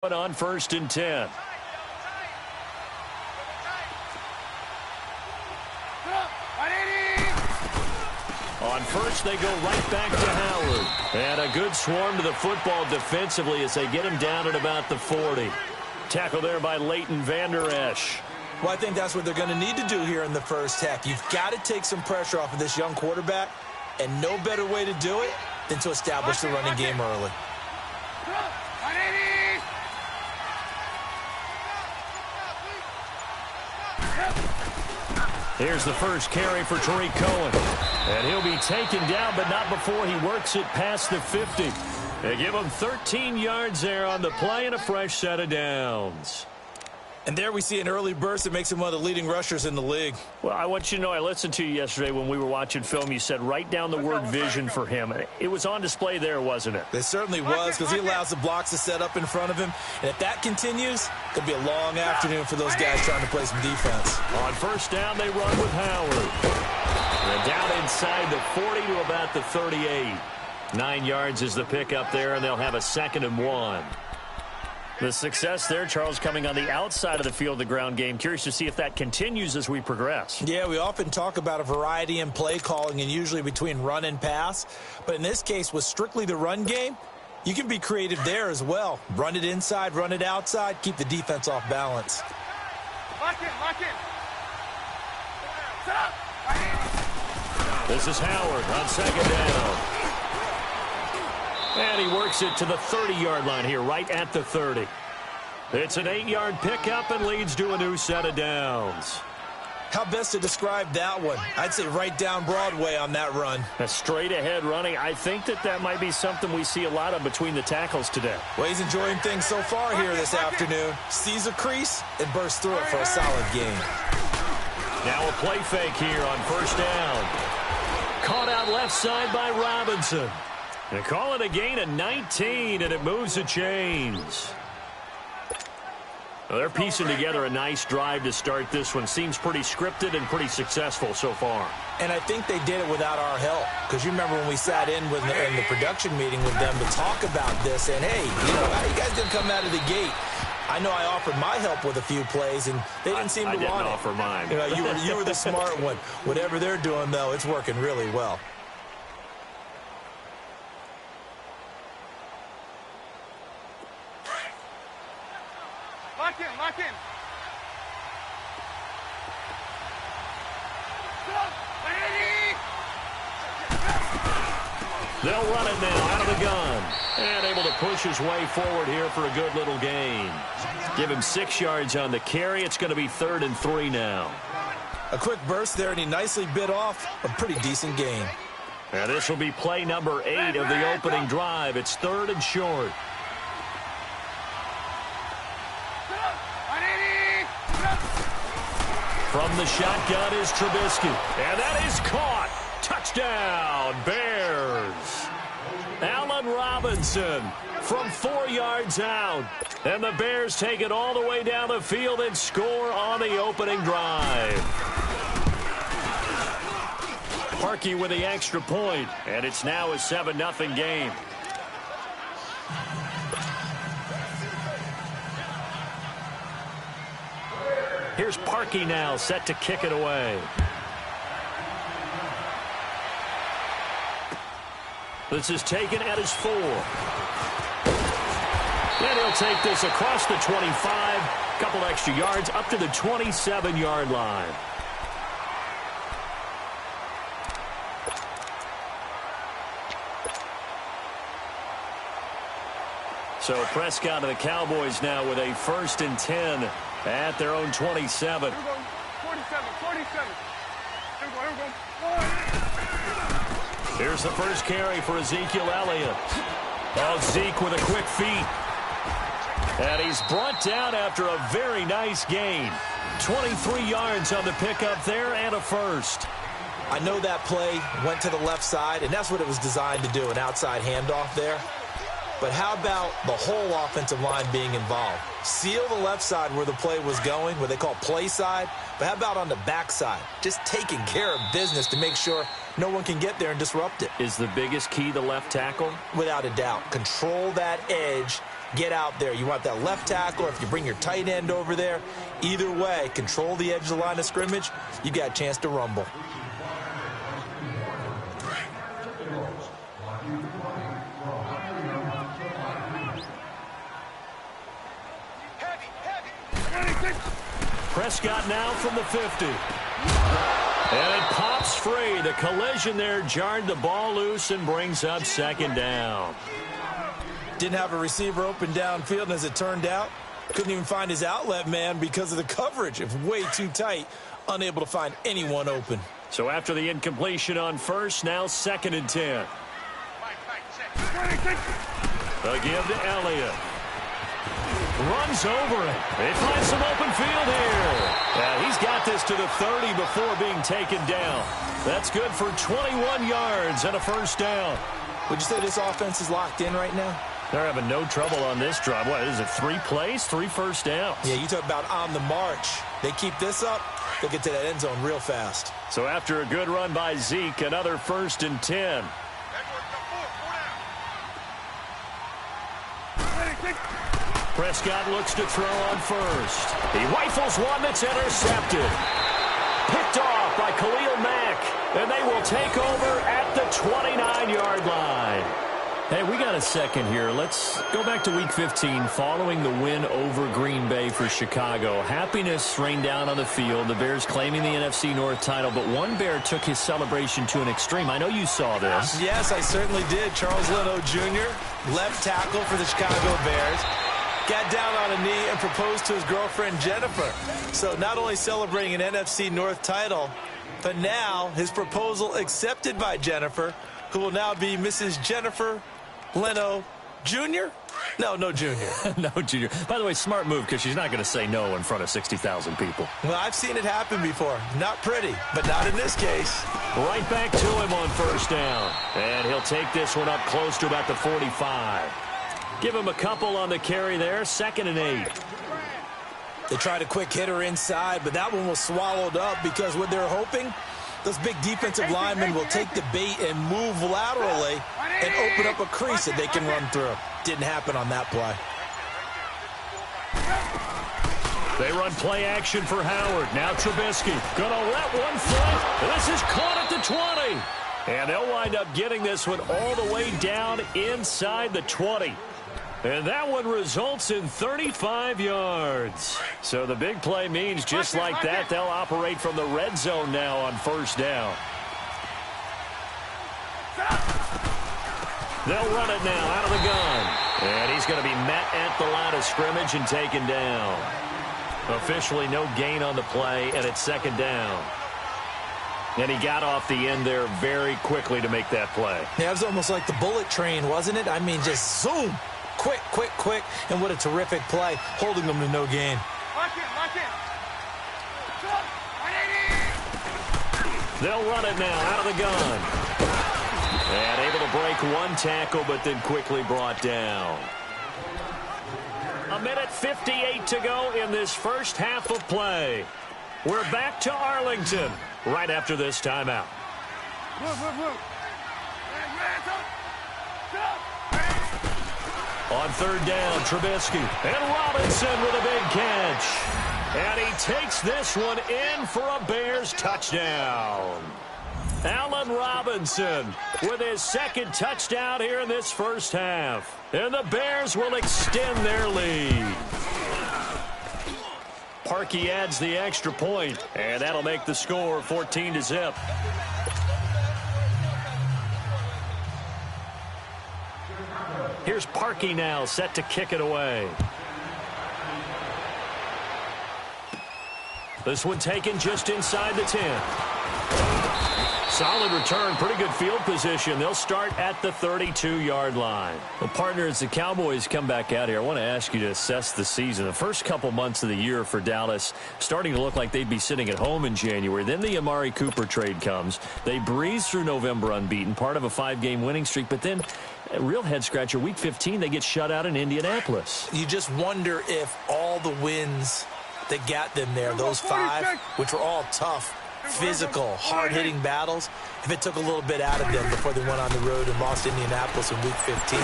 But on 1st and 10. On first, they go right back to Howard. And a good swarm to the football defensively as they get him down at about the 40. Tackle there by Leighton Vander Esch. Well, I think that's what they're going to need to do here in the first half. You've got to take some pressure off of this young quarterback, and no better way to do it than to establish the running game early. Here's the first carry for Tariq Cohen. And he'll be taken down, but not before he works it past the 50. They give him 13 yards there on the play and a fresh set of downs. And there we see an early burst that makes him one of the leading rushers in the league. Well, I want you to know, I listened to you yesterday when we were watching film. You said write down the word vision for him. It was on display there, wasn't it? It certainly was, because he allows the blocks to set up in front of him. And if that continues, it could be a long afternoon for those guys trying to play some defense. On first down, they run with Howard. And down inside the 40 to about the 38. 9 yards is the pickup there, and they'll have a 2nd and 1. The success there, Charles, coming on the outside of the field, the ground game. Curious to see if that continues as we progress. Yeah, we often talk about a variety in play calling and usually between run and pass. But in this case, with strictly the run game, you can be creative there as well. Run it inside, run it outside, keep the defense off balance. Lock in. Set up. This is Howard on 2nd down. And he works it to the 30-yard line here, right at the 30. It's an 8-yard pickup and leads to a new set of downs. How best to describe that one? I'd say right down Broadway on that run. A straight-ahead running. I think that might be something we see a lot of between the tackles today. Well, he's enjoying things so far here this afternoon. Sees a crease and bursts through it for a solid gain. Now a play fake here on 1st down. Caught out left side by Robinson. They call it a gain of 19, and it moves the chains. Well, they're piecing together a nice drive to start this one. Seems pretty scripted and pretty successful so far. And I think they did it without our help. Because you remember when we sat in the production meeting with them to talk about this. And, hey, you guys didn't come out of the gate. I know I offered my help with a few plays, and they didn't seem to want it. I didn't offer mine. You were the smart one. Whatever they're doing, though, it's working really well. Lock in. They'll run it now out of the gun. And able to push his way forward here for a good little gain. Give him 6 yards on the carry. It's going to be 3rd and 3 now. A quick burst there, and he nicely bit off a pretty decent gain. And this will be play number 8 of the opening drive. It's 3rd and short. From the shotgun is Trubisky. And that is caught. Touchdown, Bears. Allen Robinson from 4 yards out. And the Bears take it all the way down the field and score on the opening drive. Parkey with the extra point. And it's now a 7-0 game. Here's Parkey now, set to kick it away. This is taken at his 4. And he'll take this across the 25. Couple extra yards up to the 27-yard line. So Prescott and the Cowboys now with a 1st and 10 at their own 27. 47. Here's the first carry for Ezekiel Elliott. Oh, Zeke with a quick feet. And he's brought down after a very nice gain. 23 yards on the pickup there and a 1st. I know that play went to the left side, and that's what it was designed to do, an outside handoff there. But how about the whole offensive line being involved? Seal the left side where the play was going, what they call play side. But how about on the back side? Just taking care of business to make sure no one can get there and disrupt it. Is the biggest key the left tackle? Without a doubt. Control that edge get out there. You want that left tackle, or if you bring your tight end over there, either way, control the edge of the line of scrimmage, you got a chance to rumble. Prescott now from the 50. And it pops free. The collision there jarred the ball loose and brings up second down. Didn't have a receiver open downfield, and as it turned out, couldn't even find his outlet man because of the coverage. It was way too tight, unable to find anyone open. So after the incompletion on first, now 2nd and 10. They'll give to Elliott. Runs over it. They find some open field here. Yeah, he's got this to the 30 before being taken down. That's good for 21 yards and a first down. Would you say this offense is locked in right now? They're having no trouble on this drive. What is it, 3 plays, 3 first downs? Yeah, you talk about on the march. They keep this up, they'll get to that end zone real fast. So after a good run by Zeke, another 1st and 10. Prescott looks to throw on first. He rifles one that's intercepted. Picked off by Khalil Mack. And they will take over at the 29-yard line. Hey, we got a second here. Let's go back to Week 15 following the win over Green Bay for Chicago. Happiness rained down on the field. The Bears claiming the NFC North title, but one Bear took his celebration to an extreme. I know you saw this. Yes, I certainly did. Charles Leno Jr., left tackle for the Chicago Bears, got down on a knee and proposed to his girlfriend Jennifer. So not only celebrating an NFC North title, but now his proposal accepted by Jennifer, who will now be Mrs. Jennifer Leno Jr.? No Junior. No Junior. By the way, smart move, because she's not going to say no in front of 60,000 people. Well, I've seen it happen before. Not pretty, but not in this case. Right back to him on first down. And he'll take this one up close to about the 45. Give him a couple on the carry there. 2nd and 8. They tried a quick hitter inside, but that one was swallowed up because what they're hoping, those big defensive linemen will take the bait and move laterally and open up a crease that they can run through. Didn't happen on that play. They run play action for Howard. Now Trubisky gonna let one fly. This is caught at the 20. And they'll wind up getting this one all the way down inside the 20. And that one results in 35 yards. So the big play means just like that, they'll operate from the red zone now on first down. They'll run it now out of the gun. And he's going to be met at the line of scrimmage and taken down. Officially no gain on the play, and it's 2nd down. And he got off the end there very quickly to make that play. Yeah, it was almost like the bullet train, wasn't it? I mean, just zoom. Quick, quick, quick. And what a terrific play, holding them to no gain. They'll run it now out of the gun. And able to break one tackle, but then quickly brought down. 1:58 to go in this first half of play. We're back to Arlington right after this timeout. On 3rd down, Trubisky. And Robinson with a big catch. And he takes this one in for a Bears touchdown. Allen Robinson with his 2nd touchdown here in this first half. And the Bears will extend their lead. Parkey adds the extra point, and that'll make the score 14-0. Here's Parkey now, set to kick it away. This one taken just inside the 10. Solid return, pretty good field position. They'll start at the 32-yard line. Well, partner, as the Cowboys come back out here, I want to ask you to assess the season. The first couple months of the year for Dallas starting to look like they'd be sitting at home in January. Then the Amari Cooper trade comes. They breeze through November unbeaten, part of a 5-game winning streak. But then, a real head-scratcher, Week 15, they get shut out in Indianapolis. You just wonder if all the wins that got them there, those 5, which were all tough, physical, hard-hitting battles, if it took a little bit out of them before they went on the road and lost Indianapolis in Week 15.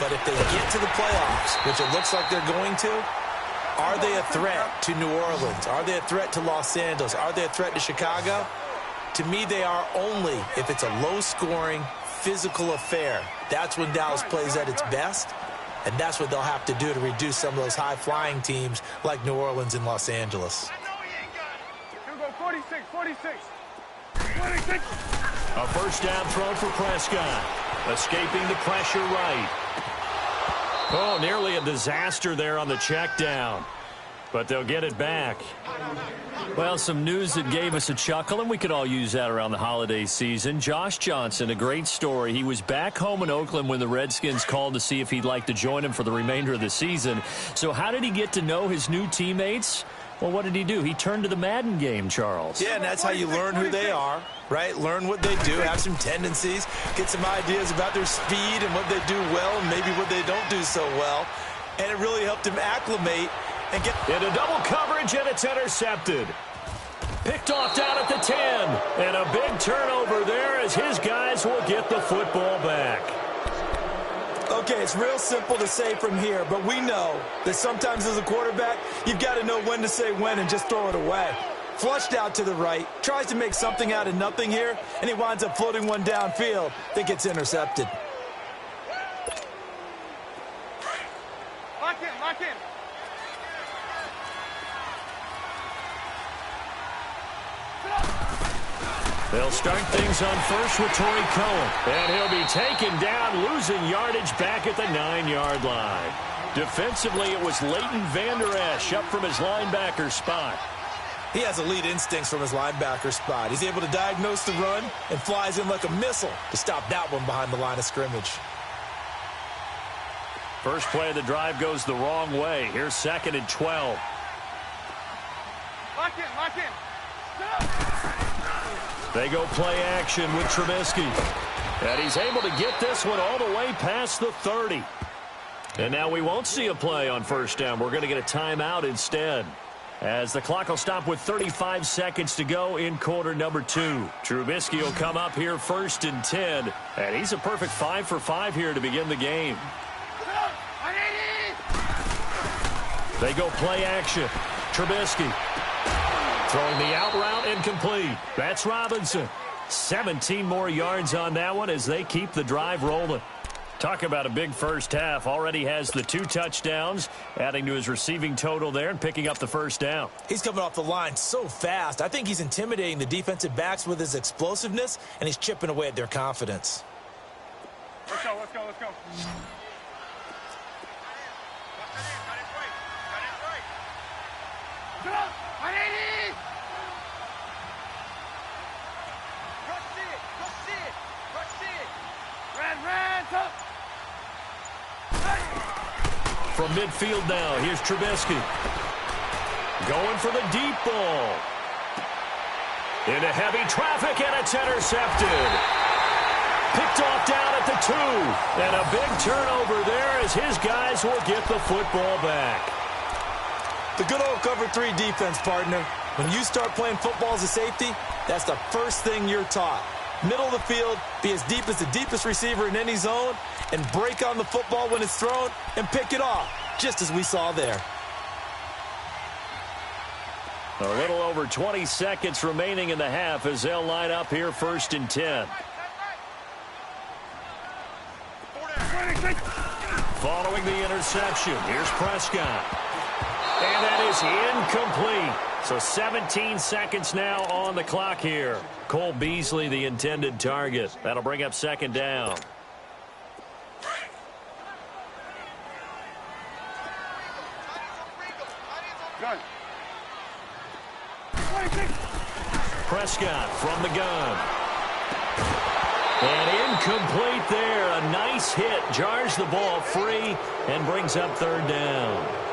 But if they get to the playoffs, which it looks like they're going to, are they a threat to New Orleans? Are they a threat to Los Angeles? Are they a threat to Chicago? To me, they are only if it's a low-scoring, physical affair. That's when Dallas plays at its best, and that's what they'll have to do to reduce some of those high-flying teams like New Orleans and Los Angeles. 46, 46. 46. A first down throw for Prescott. Escaping the pressure right. Oh, nearly a disaster there on the check down. But they'll get it back. Well, some news that gave us a chuckle, and we could all use that around the holiday season. Josh Johnson, a great story. He was back home in Oakland when the Redskins called to see if he'd like to join him for the remainder of the season. So how did he get to know his new teammates? Well, what did he do? He turned to the Madden game, Charles. Yeah, and that's how you learn who they are, right? Learn what they do, have some tendencies, get some ideas about their speed and what they do well and maybe what they don't do so well. And it really helped him acclimate and get into double coverage, and it's intercepted. Picked off down at the 10. And a big turnover there as his guys will get the football back. Okay, it's real simple to say from here, but we know that sometimes as a quarterback, you've got to know when to say when and just throw it away. Flushed out to the right, tries to make something out of nothing here, and he winds up floating one downfield that gets intercepted. Lock in, lock in. They'll start things on first with Torrey Cohen. And he'll be taken down, losing yardage back at the 9-yard line. Defensively, it was Leighton Vander Esch up from his linebacker spot. He has elite instincts from his linebacker spot. He's able to diagnose the run and flies in like a missile to stop that one behind the line of scrimmage. First play of the drive goes the wrong way. Here's 2nd and 12. Lock in, lock in. They go play action with Trubisky. And he's able to get this one all the way past the 30. And now we won't see a play on first down. We're going to get a timeout instead, as the clock will stop with 35 seconds to go in quarter number 2. Trubisky will come up here 1st and 10. And he's a perfect 5 for 5 here to begin the game. They go play action. Trubisky throwing the out route incomplete. That's Robinson. 17 more yards on that one as they keep the drive rolling. Talk about a big first half. Already has the 2 touchdowns, adding to his receiving total there and picking up the first down. He's coming off the line so fast. I think he's intimidating the defensive backs with his explosiveness, and he's chipping away at their confidence. Let's go, let's go, let's go. From midfield now, here's Trubisky. Going for the deep ball. Into heavy traffic, and it's intercepted. Picked off down at the 2. And a big turnover there as his guys will get the football back. The good old cover 3 defense, partner. When you start playing football as a safety, that's the first thing you're taught. Middle of the field, be as deep as the deepest receiver in any zone, and break on the football when it's thrown and pick it off, just as we saw there. A little over 20 seconds remaining in the half as they'll line up here 1st and 10. Following the interception, here's Prescott. And that is incomplete. So 17 seconds now on the clock here. Cole Beasley, the intended target. That'll bring up 2nd down. Gun. Prescott from the gun. And incomplete there. A nice hit. Jars the ball free and brings up 3rd down.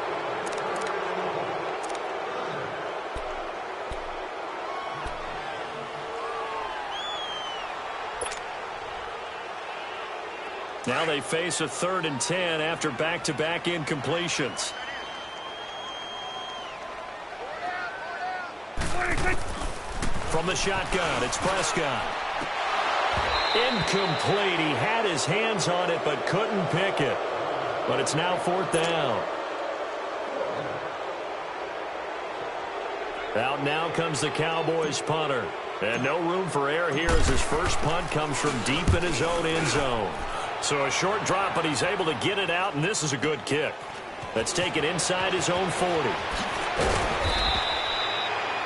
Now they face a 3rd and 10 after back-to-back incompletions. From the shotgun, it's Prescott. Incomplete. He had his hands on it but couldn't pick it. But it's now 4th down. Out now comes the Cowboys punter. And no room for error here as his first punt comes from deep in his own end zone. So a short drop, but he's able to get it out, and this is a good kick. Let's take it inside his own 40.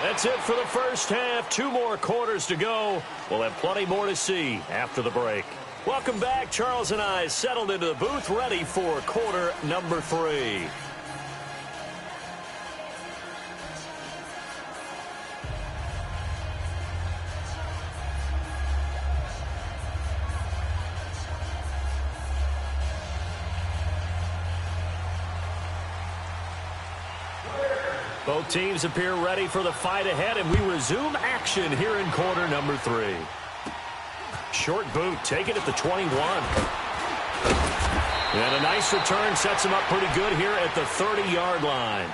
That's it for the first half. 2 more quarters to go. We'll have plenty more to see after the break. Welcome back. Charles and I settled into the booth, ready for quarter number 3. Both teams appear ready for the fight ahead, and we resume action here in quarter number 3. Short boot, take it at the 21. And a nice return sets him up pretty good here at the 30-yard line.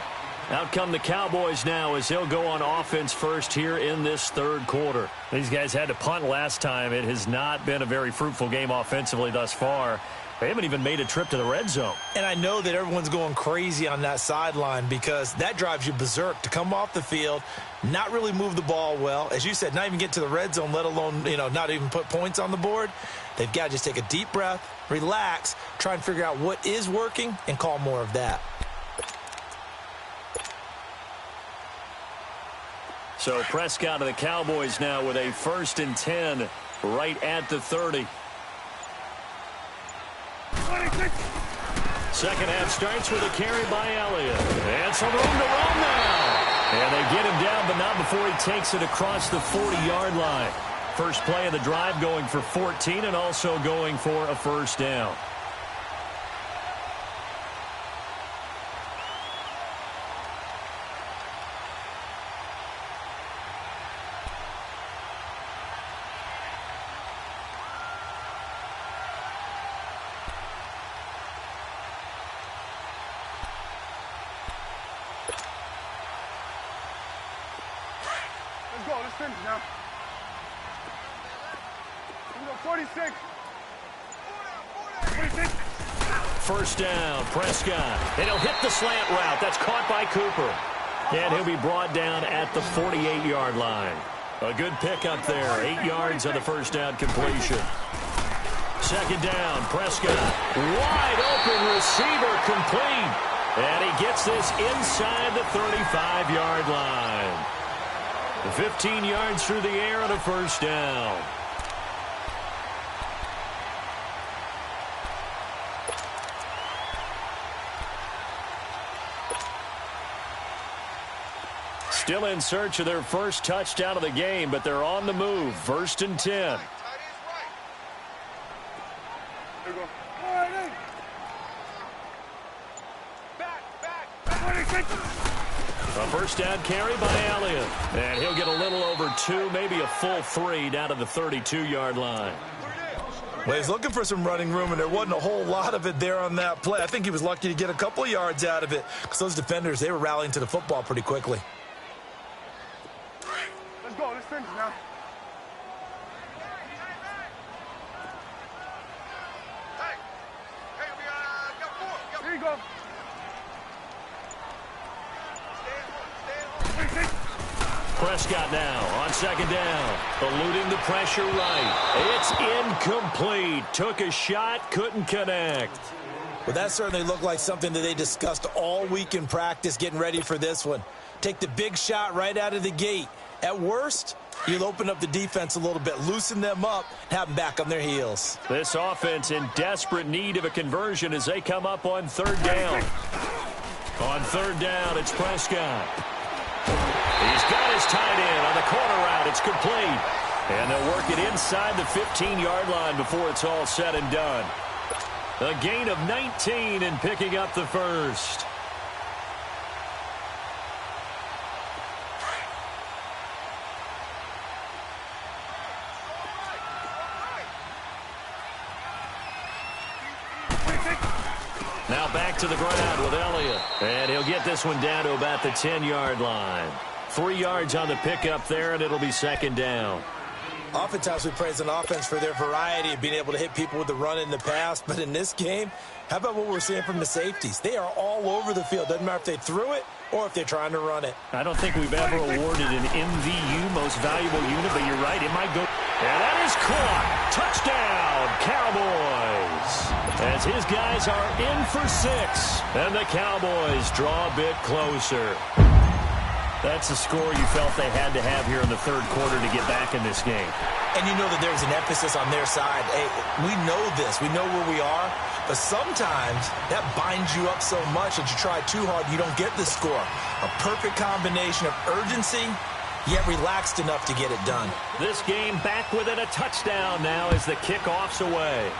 Out come the Cowboys now as they'll go on offense first here in this 3rd quarter. These guys had to punt last time. It has not been a very fruitful game offensively thus far. They haven't even made a trip to the red zone. And I know that everyone's going crazy on that sideline because that drives you berserk to come off the field, not really move the ball well. As you said, not even get to the red zone, let alone, not even put points on the board. They've got to just take a deep breath, relax, try and figure out what is working, and call more of that. So Prescott of the Cowboys now with a 1st and 10 right at the 30. Second half starts with a carry by Elliott. And some room to run now. And they get him down, but not before he takes it across the 40-yard line. First play of the drive going for 14 and also going for a 1st down. Let's go. Let's finish now. Let's go. 46. 46. First down, Prescott. And he'll hit the slant route. That's caught by Cooper. And he'll be brought down at the 48-yard line. A good pickup there. 8 yards on the first down completion. Second down, Prescott. Wide open receiver complete. And he gets this inside the 35-yard line. 15 yards through the air on a first down. Still in search of their first touchdown of the game, but they're on the move. 1st and 10. There you go. All right, back. 26. A first down carry by Elliott. And he'll get a little over 2, maybe a full 3 down to the 32-yard line. Well, he's looking for some running room, and there wasn't a whole lot of it there on that play. I think he was lucky to get a couple of yards out of it because those defenders, they were rallying to the football pretty quickly. Let's go. Let's finish now. Hey, we got 4. Here you go. Prescott now on second down. Eluding the pressure right. It's incomplete. Took a shot, couldn't connect. Well, that certainly looked like something that they discussed all week in practice getting ready for this one. Take the big shot right out of the gate. At worst, you'll open up the defense a little bit, loosen them up, have them back on their heels. This offense in desperate need of a conversion as they come up on 3rd down. On 3rd down, it's Prescott. He's got his tight end on the corner route. It's complete. And they'll work it inside the 15-yard line before it's all said and done. A gain of 19 and picking up the first. Now back to the ground with Elliott. And he'll get this one down to about the 10-yard line. 3 yards on the pickup there, and it'll be 2nd down. Oftentimes we praise an offense for their variety of being able to hit people with the run in the pass, but in this game, how about what we're seeing from the safeties? They are all over the field. Doesn't matter if they threw it or if they're trying to run it. I don't think we've ever awarded an MVU, most valuable unit, but you're right, it might go. And that is caught. Touchdown, Cowboys. As his guys are in for 6, and the Cowboys draw a bit closer. That's the score you felt they had to have here in the third quarter to get back in this game. And you know that there's an emphasis on their side. Hey, we know this. We know where we are. But sometimes that binds you up so much that you try too hard, you don't get the score. A perfect combination of urgency, yet relaxed enough to get it done. This game back within a touchdown now as the kickoff's away.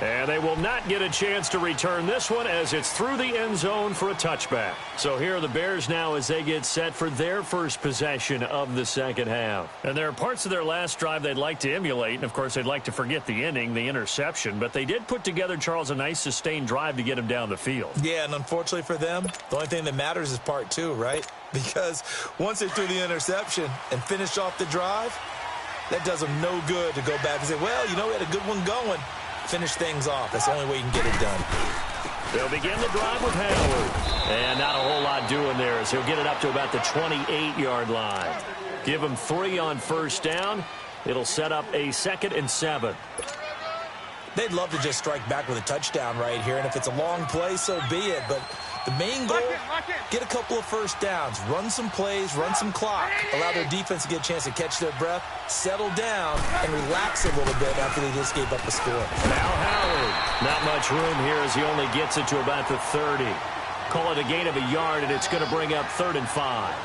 And they will not get a chance to return this one as it's through the end zone for a touchback. So here are the Bears now as they get set for their first possession of the second half. And there are parts of their last drive they'd like to emulate. And, of course, they'd like to forget the inning, the interception. But they did put together, Charles, a nice sustained drive to get him down the field. Yeah, and unfortunately for them, the only thing that matters is part 2, right? Because once they threw the interception and finished off the drive, that does them no good to go back and say, well, you know, we had a good one going. Finish things off. That's the only way you can get it done. They'll begin the drive with Howard. And not a whole lot doing there as he'll get it up to about the 28-yard line. Give him 3 on first down. It'll set up a 2nd and 7. They'd love to just strike back with a touchdown right here. And if it's a long play, so be it. But the main goal, get a couple of first downs. Run some plays, run some clock. Allow their defense to get a chance to catch their breath, settle down, and relax a little bit after they just gave up a score. Now Howard. Not much room here as he only gets it to about the 30. Call it a gain of a yard, and it's going to bring up 3rd and 5.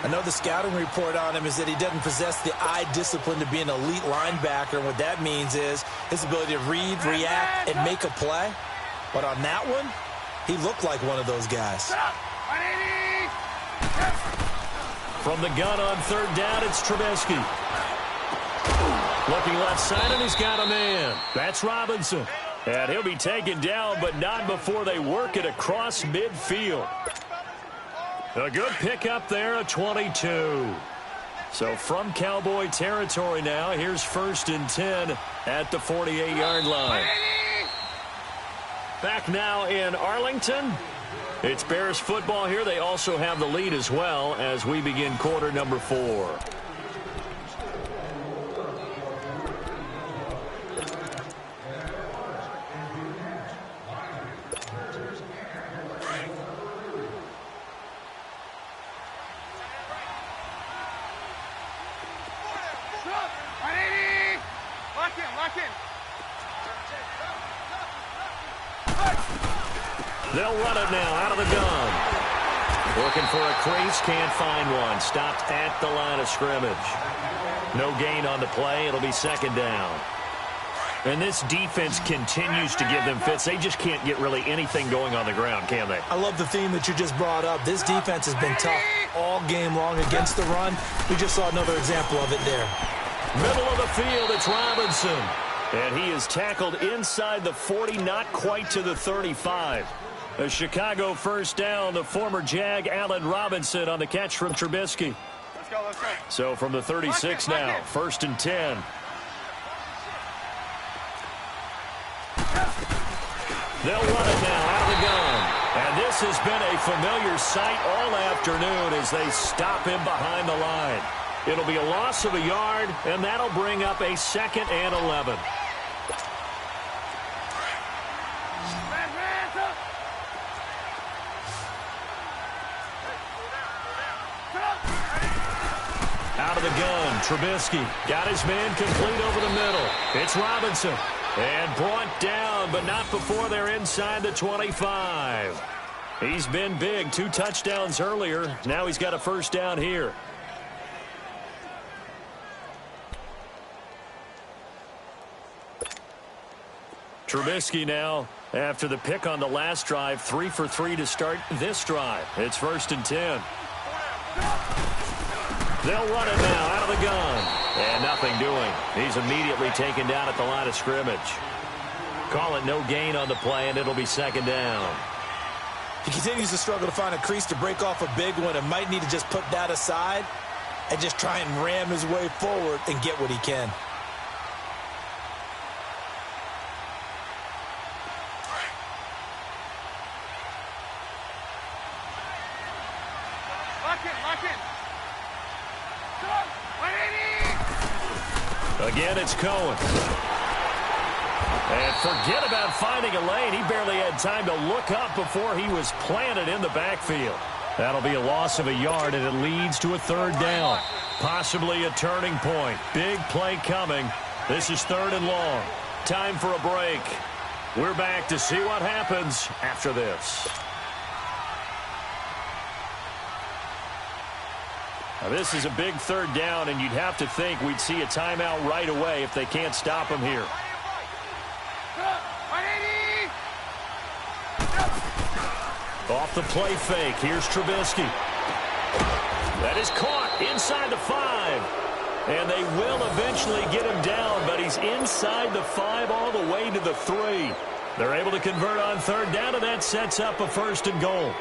I know the scouting report on him is that he doesn't possess the eye discipline to be an elite linebacker. And what that means is his ability to read, react, and make a play. But on that one, he looked like one of those guys. From the gun on 3rd down, it's Trubisky. Looking left side, and he's got a man. That's Robinson. And he'll be taken down, but not before they work it across midfield. A good pickup there, a 22. So from Cowboy territory now, here's 1st and 10 at the 48-yard line. Back now in Arlington. It's Bears football here. They also have the lead as well as we begin quarter number 4. They'll run it now out of the gun. Looking for a crease, can't find one. Stopped at the line of scrimmage. No gain on the play. It'll be 2nd down. And this defense continues to give them fits. They just can't get really anything going on the ground, can they? I love the theme that you just brought up. This defense has been tough all game long against the run. We just saw another example of it there. Middle of the field, it's Robinson. And he is tackled inside the 40, not quite to the 35. A Chicago first down, the former Jag Allen Robinson on the catch from Trubisky. Let's go, let's go. So from the 36 now, 1st and 10. They'll run it now out of the gun. And this has been a familiar sight all afternoon as they stop him behind the line. It'll be a loss of a yard, and that'll bring up a 2nd and 11. Out of the gun, Trubisky got his man complete over the middle. It's Robinson. And brought down, but not before they're inside the 25. He's been big. 2 touchdowns earlier. Now he's got a first down here. Trubisky now, after the pick on the last drive, 3 for 3 to start this drive. It's 1st and 10. They'll run it now out of the gun. And nothing doing. He's immediately taken down at the line of scrimmage. Call it no gain on the play, and it'll be 2nd down. He continues to struggle to find a crease to break off a big one and might need to just put that aside and just try and ram his way forward and get what he can. Lock it. Again, it's Cohen. And forget about finding a lane. He barely had time to look up before he was planted in the backfield. That'll be a loss of a yard, and it leads to a third down. Possibly a turning point. Big play coming. This is 3rd and long. Time for a break. We're back to see what happens after this. Now, this is a big 3rd down, and you'd have to think we'd see a timeout right away if they can't stop him here. Off the play fake. Here's Trubisky. That is caught inside the 5. And they will eventually get him down, but he's inside the 5 all the way to the 3. They're able to convert on 3rd down, and that sets up a 1st and goal.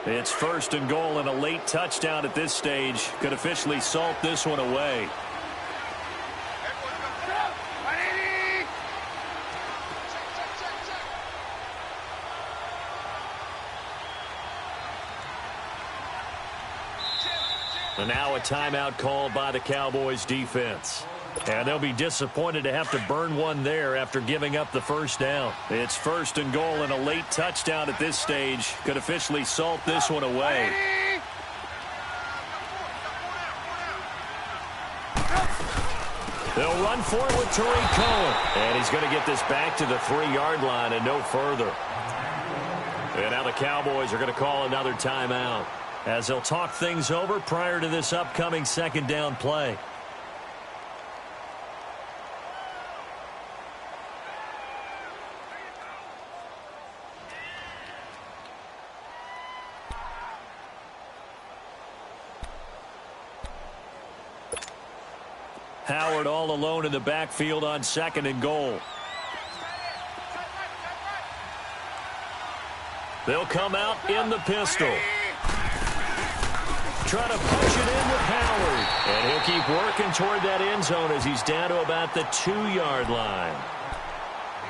It's 1st and goal, and a late touchdown at this stage could officially salt this one away. And now a timeout called by the Cowboys defense. And they'll be disappointed to have to burn one there after giving up the 1st down. It's 1st and goal, and a late touchdown at this stage could officially salt this one away. They'll run for it with Tariq Cohen. And he's going to get this back to the 3-yard line and no further. And now the Cowboys are going to call another timeout, as they'll talk things over prior to this upcoming 2nd down play. Howard all alone in the backfield on 2nd and goal. They'll come out in the pistol. Try to punch it in with Howard. And he'll keep working toward that end zone as he's down to about the 2-yard line.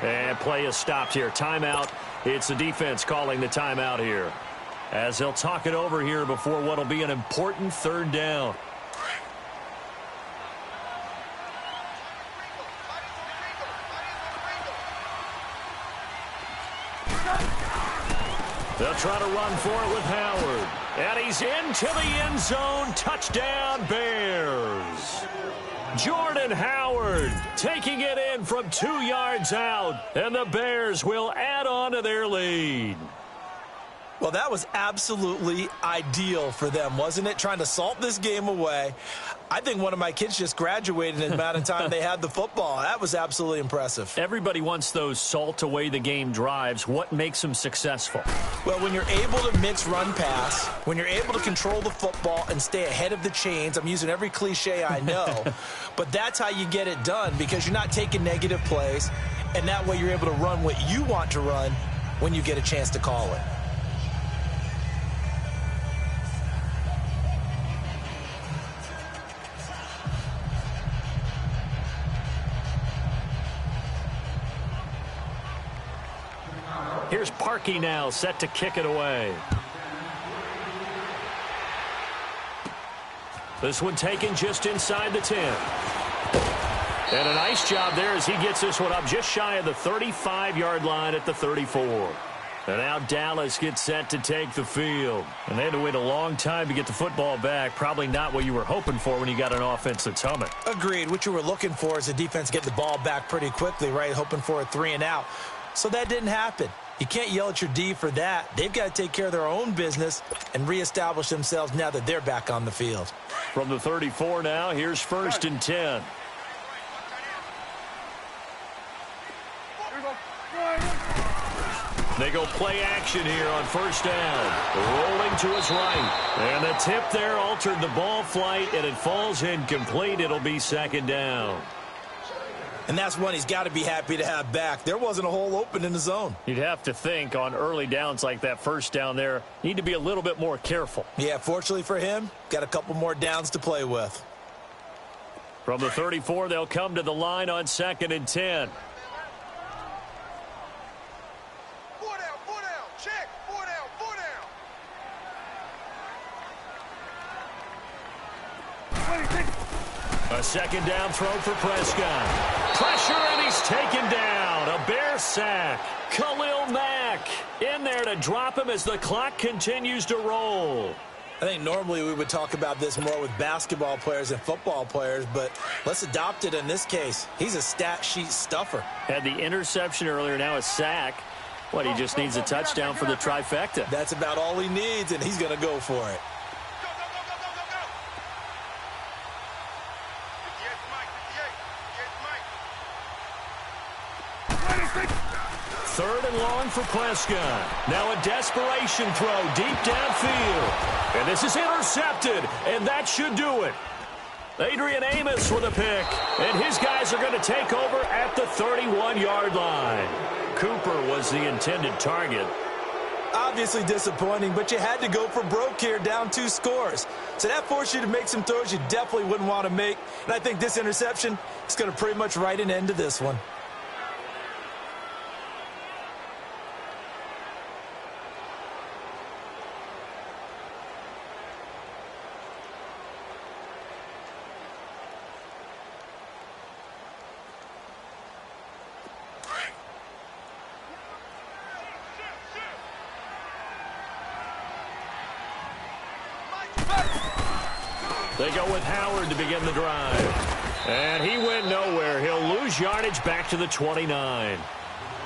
And play is stopped here. Timeout. It's the defense calling the timeout here, as they'll talk it over here before what will be an important 3rd down. They'll try to run for it with Howard. And he's into the end zone. Touchdown, Bears. Jordan Howard taking it in from 2 yards out. And the Bears will add on to their lead. Well, that was absolutely ideal for them, wasn't it? Trying to salt this game away. I think one of my kids just graduated in the amount of time they had the football. That was absolutely impressive. Everybody wants those salt away the game drives. What makes them successful? Well, when you're able to mix run pass, when you're able to control the football and stay ahead of the chains, I'm using every cliche I know, but that's how you get it done, because you're not taking negative plays, and that way you're able to run what you want to run when you get a chance to call it. Here's Parkey now, set to kick it away. This one taken just inside the 10. And a nice job there as he gets this one up just shy of the 35-yard line at the 34. And now Dallas gets set to take the field. And they had to wait a long time to get the football back. Probably not what you were hoping for when you got an offense that's humming. Agreed. What you were looking for is the defense get the ball back pretty quickly, right? Hoping for a 3 and out. So that didn't happen. You can't yell at your D for that. They've got to take care of their own business and reestablish themselves now that they're back on the field. From the 34 now, here's 1st and 10. They go play action here on 1st down. Rolling to his right. And the tip there altered the ball flight, and it falls incomplete. It'll be 2nd down. And that's one he's got to be happy to have back. There wasn't a hole open in the zone. You'd have to think on early downs like that first down there, need to be a little bit more careful. Yeah, fortunately for him, got a couple more downs to play with. From the 34, they'll come to the line on 2nd and 10. Four down, check. Four down. A 2nd down throw for Prescott. Pressure, and he's taken down. A Bear sack. Khalil Mack in there to drop him as the clock continues to roll. I think normally we would talk about this more with basketball players and football players, but let's adopt it in this case. He's a stat sheet stuffer. Had the interception earlier, now a sack. What, he just needs a touchdown for the trifecta. That's about all he needs, and he's going to go for it. Third and long for Prescott. Now a desperation throw deep downfield. And this is intercepted, and that should do it. Adrian Amos with a pick, and his guys are going to take over at the 31-yard line. Cooper was the intended target. Obviously disappointing, but you had to go for broke here, down 2 scores. So that forced you to make some throws you definitely wouldn't want to make. And I think this interception is going to pretty much write an end to this one. They go with Howard to begin the drive. And he went nowhere. He'll lose yardage back to the 29.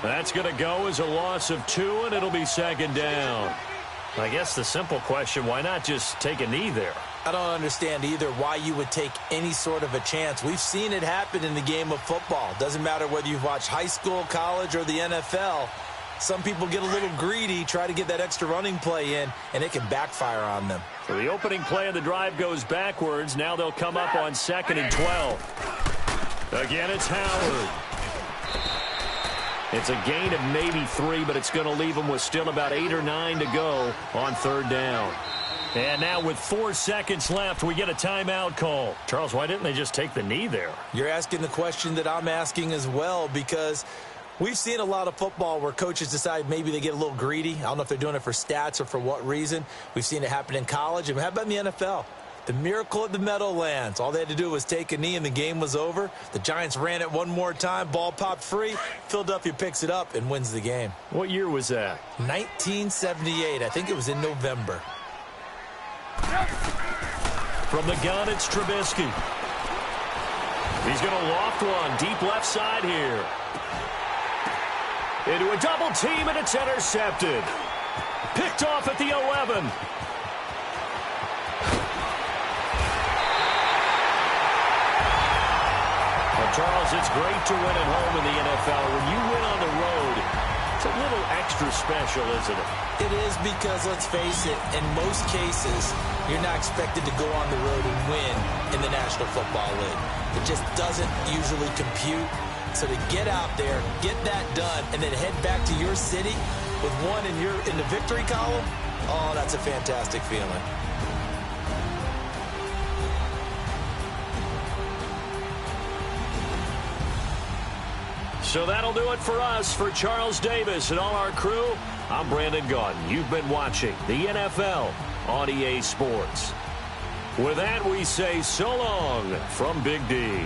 That's going to go as a loss of 2, and it'll be 2nd down. I guess the simple question, why not just take a knee there? I don't understand either why you would take any sort of a chance. We've seen it happen in the game of football. Doesn't matter whether you've watched high school, college, or the NFL. Some people get a little greedy, try to get that extra running play in, and it can backfire on them. So the opening play of the drive goes backwards. Now they'll come up on 2nd and 12. Again, it's Howard. It's a gain of maybe 3, but it's going to leave them with still about 8 or 9 to go on 3rd down. And now with 4 seconds left, we get a timeout call. Charles, why didn't they just take the knee there? You're asking the question that I'm asking as well, because we've seen a lot of football where coaches decide maybe they get a little greedy. I don't know if they're doing it for stats or for what reason. We've seen it happen in college. And how about in the NFL? The miracle at the Meadowlands. All they had to do was take a knee and the game was over. The Giants ran it one more time. Ball popped free. Philadelphia picks it up and wins the game. What year was that? 1978. I think it was in November. From the gun, it's Trubisky. He's going to loft one deep left side here. Into a double team, and it's intercepted. Picked off at the 11. Well, Charles, it's great to win at home in the NFL. When you win on the road, it's a little extra special, isn't it? It is, because, let's face it, in most cases, you're not expected to go on the road and win in the National Football League. It just doesn't usually compute. So to get out there, get that done, and then head back to your city with one in the victory column, oh, that's a fantastic feeling. So that'll do it for us. For Charles Davis and all our crew, I'm Brandon Gaudin. You've been watching the NFL on EA Sports. With that, we say so long from Big D.